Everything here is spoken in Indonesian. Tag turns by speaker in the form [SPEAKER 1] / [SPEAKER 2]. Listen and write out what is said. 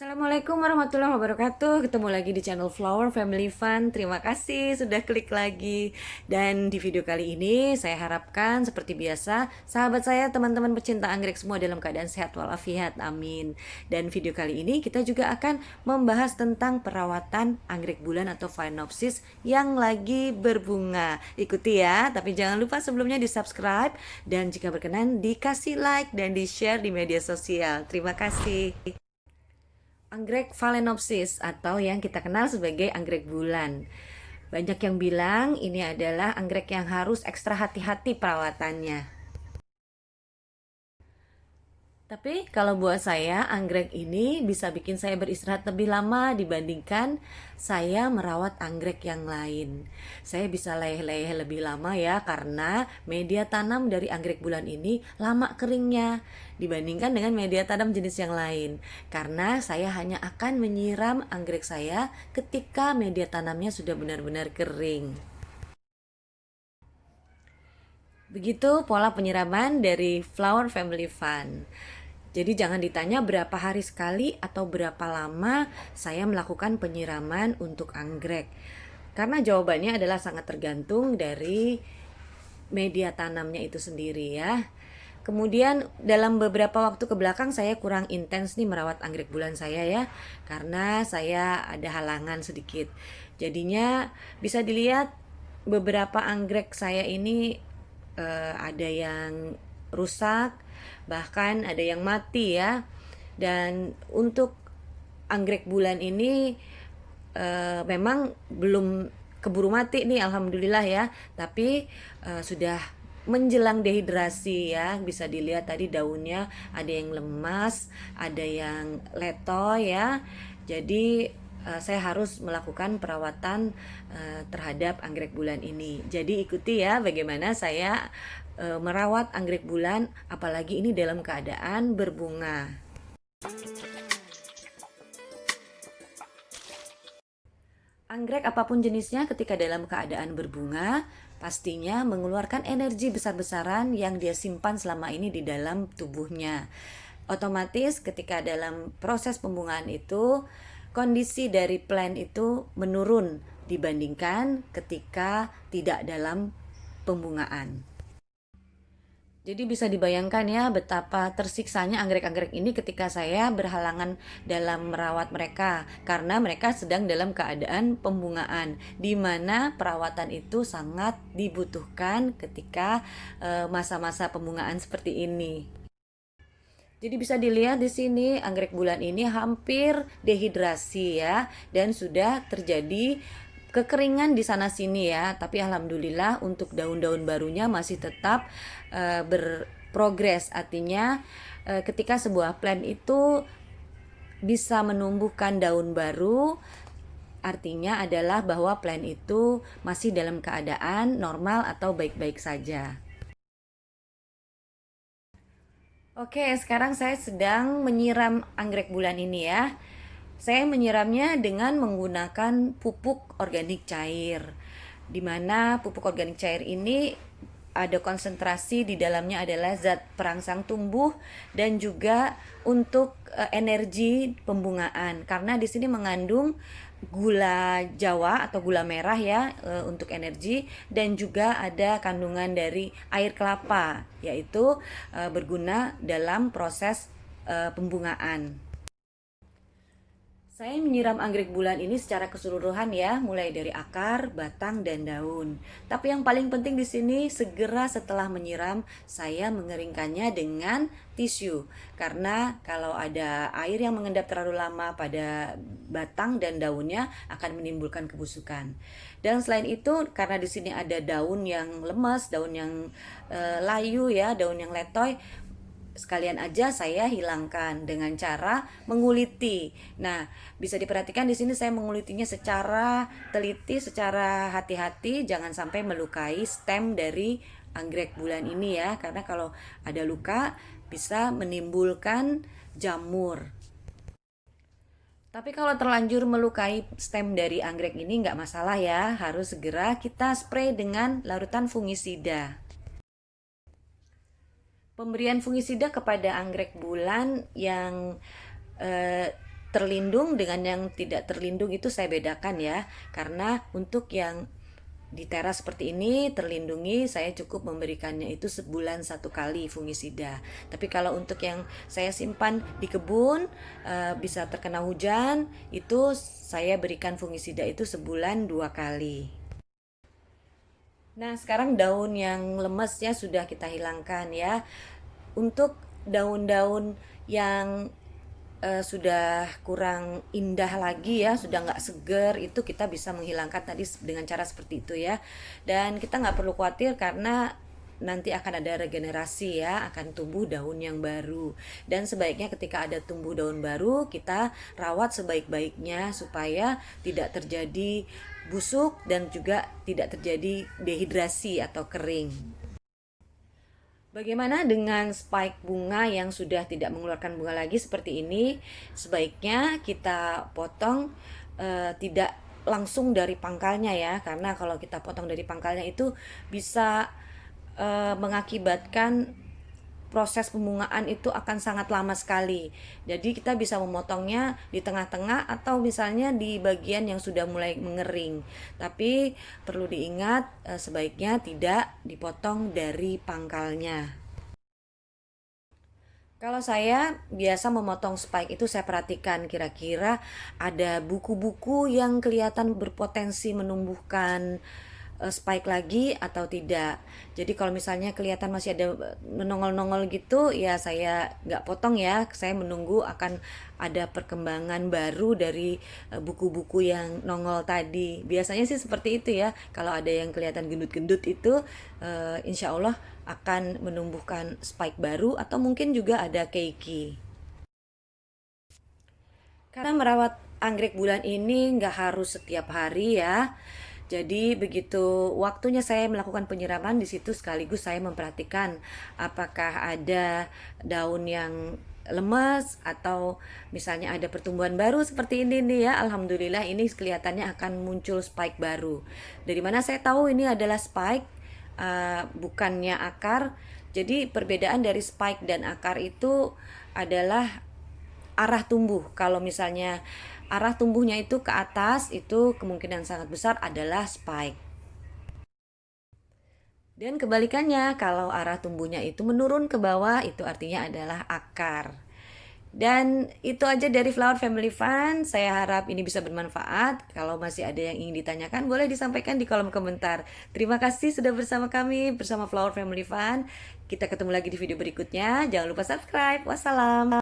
[SPEAKER 1] Assalamualaikum warahmatullahi wabarakatuh. Ketemu lagi di channel Flower Family Fun. Terima kasih sudah klik lagi. Dan di video kali ini saya harapkan seperti biasa sahabat saya, teman-teman pecinta anggrek semua dalam keadaan sehat walafiat. Amin. Dan video kali ini kita juga akan membahas tentang perawatan anggrek bulan atau Phalaenopsis yang lagi berbunga. Ikuti ya, tapi jangan lupa sebelumnya di-subscribe dan jika berkenan dikasih like dan di-share di media sosial. Terima kasih. Anggrek Phalaenopsis atau yang kita kenal sebagai anggrek bulan. Banyak yang bilang ini adalah anggrek yang harus ekstra hati-hati perawatannya. Tapi kalau buat saya, anggrek ini bisa bikin saya beristirahat lebih lama dibandingkan saya merawat anggrek yang lain. Saya bisa leleh-leleh lebih lama ya, karena media tanam dari anggrek bulan ini lama keringnya dibandingkan dengan media tanam jenis yang lain. Karena saya hanya akan menyiram anggrek saya ketika media tanamnya sudah benar-benar kering. Begitu pola penyiraman dari Flower Family Fun. Jadi jangan ditanya berapa hari sekali atau berapa lama saya melakukan penyiraman untuk anggrek. Karena jawabannya adalah sangat tergantung dari media tanamnya itu sendiri ya. Kemudian dalam beberapa waktu ke belakang saya kurang intens nih merawat anggrek bulan saya ya. Karena saya ada halangan sedikit. Jadinya bisa dilihat beberapa anggrek saya ini ada yang rusak, bahkan ada yang mati ya. Dan untuk anggrek bulan ini memang belum keburu mati nih, alhamdulillah ya. Tapi sudah menjelang dehidrasi ya. Bisa dilihat tadi daunnya ada yang lemas, ada yang letoy ya. Jadi saya harus melakukan perawatan terhadap anggrek bulan ini. Jadi ikuti ya bagaimana saya merawat anggrek bulan, apalagi ini dalam keadaan berbunga. Anggrek apapun jenisnya ketika dalam keadaan berbunga pastinya mengeluarkan energi besar-besaran yang dia simpan selama ini di dalam tubuhnya. Otomatis ketika dalam proses pembungaan itu kondisi dari plant itu menurun dibandingkan ketika tidak dalam pembungaan. Jadi bisa dibayangkan ya betapa tersiksanya anggrek-anggrek ini ketika saya berhalangan dalam merawat mereka, karena mereka sedang dalam keadaan pembungaan, di mana perawatan itu sangat dibutuhkan ketika masa-masa pembungaan seperti ini. Jadi bisa dilihat di sini anggrek bulan ini hampir dehidrasi ya, dan sudah terjadi kekeringan di sana sini ya. Tapi alhamdulillah untuk daun-daun barunya masih tetap berprogres. Artinya ketika sebuah plant itu bisa menumbuhkan daun baru, artinya adalah bahwa plant itu masih dalam keadaan normal atau baik-baik saja. Oke, sekarang saya sedang menyiram anggrek bulan ini ya. Saya menyiramnya dengan menggunakan pupuk organik cair. Di mana pupuk organik cair ini ada konsentrasi di dalamnya adalah zat perangsang tumbuh dan juga untuk energi pembungaan. Karena di sini mengandung gula Jawa atau gula merah ya untuk energi, dan juga ada kandungan dari air kelapa, yaitu berguna dalam proses pembungaan. Saya menyiram anggrek bulan ini secara keseluruhan ya, mulai dari akar, batang, dan daun. Tapi yang paling penting di sini segera setelah menyiram saya mengeringkannya dengan tisu. Karena kalau ada air yang mengendap terlalu lama pada batang dan daunnya akan menimbulkan kebusukan. Dan selain itu karena di sini ada daun yang lemas, daun yang layu ya, daun yang letoy, sekalian aja saya hilangkan dengan cara menguliti. Nah, bisa diperhatikan di sini saya mengulitinya secara teliti, secara hati-hati, jangan sampai melukai stem dari anggrek bulan ini ya, karena kalau ada luka bisa menimbulkan jamur. Tapi kalau terlanjur melukai stem dari anggrek ini nggak masalah ya, harus segera kita spray dengan larutan fungisida. Pemberian fungisida kepada anggrek bulan yang terlindung dengan yang tidak terlindung itu saya bedakan ya. Karena untuk yang di teras seperti ini terlindungi, saya cukup memberikannya itu sebulan 1 kali fungisida. Tapi kalau untuk yang saya simpan di kebun, bisa terkena hujan, itu saya berikan fungisida itu sebulan 2 kali. Nah, sekarang daun yang lemesnya sudah kita hilangkan ya. Untuk daun-daun yang sudah kurang indah lagi ya, sudah nggak seger, itu kita bisa menghilangkan tadi dengan cara seperti itu ya. Dan kita nggak perlu khawatir karena nanti akan ada regenerasi ya, akan tumbuh daun yang baru. Dan sebaiknya ketika ada tumbuh daun baru, kita rawat sebaik-baiknya supaya tidak terjadi busuk dan juga tidak terjadi dehidrasi atau kering. Bagaimana dengan spike bunga yang sudah tidak mengeluarkan bunga lagi seperti ini? Sebaiknya kita potong tidak langsung dari pangkalnya ya, karena kalau kita potong dari pangkalnya itu bisa mengakibatkan proses pembungaan itu akan sangat lama sekali. Jadi kita bisa memotongnya di tengah-tengah atau misalnya di bagian yang sudah mulai mengering. Tapi perlu diingat sebaiknya tidak dipotong dari pangkalnya. Kalau saya biasa memotong spike itu saya perhatikan kira-kira ada buku-buku yang kelihatan berpotensi menumbuhkan spike lagi atau tidak. Jadi kalau misalnya kelihatan masih ada nongol-nongol gitu, ya saya nggak potong ya. Saya menunggu akan ada perkembangan baru dari buku-buku yang nongol tadi. Biasanya sih seperti itu ya. Kalau ada yang kelihatan gendut-gendut itu, insya Allah akan menumbuhkan spike baru atau mungkin juga ada keiki. Karena merawat anggrek bulan ini nggak harus setiap hari ya. Jadi begitu waktunya saya melakukan penyiraman, di situ sekaligus saya memperhatikan apakah ada daun yang lemas atau misalnya ada pertumbuhan baru seperti ini nih ya. Alhamdulillah ini kelihatannya akan muncul spike baru. Dari mana saya tahu ini adalah spike, bukannya akar. Jadi perbedaan dari spike dan akar itu adalah arah tumbuh. Kalau misalnya arah tumbuhnya itu ke atas, itu kemungkinan sangat besar adalah spike. Dan kebalikannya, kalau arah tumbuhnya itu menurun ke bawah, itu artinya adalah akar. Dan itu aja dari Flower Family Fun. Saya harap ini bisa bermanfaat. Kalau masih ada yang ingin ditanyakan, boleh disampaikan di kolom komentar. Terima kasih sudah bersama kami, bersama Flower Family Fun. Kita ketemu lagi di video berikutnya. Jangan lupa subscribe. Wassalam.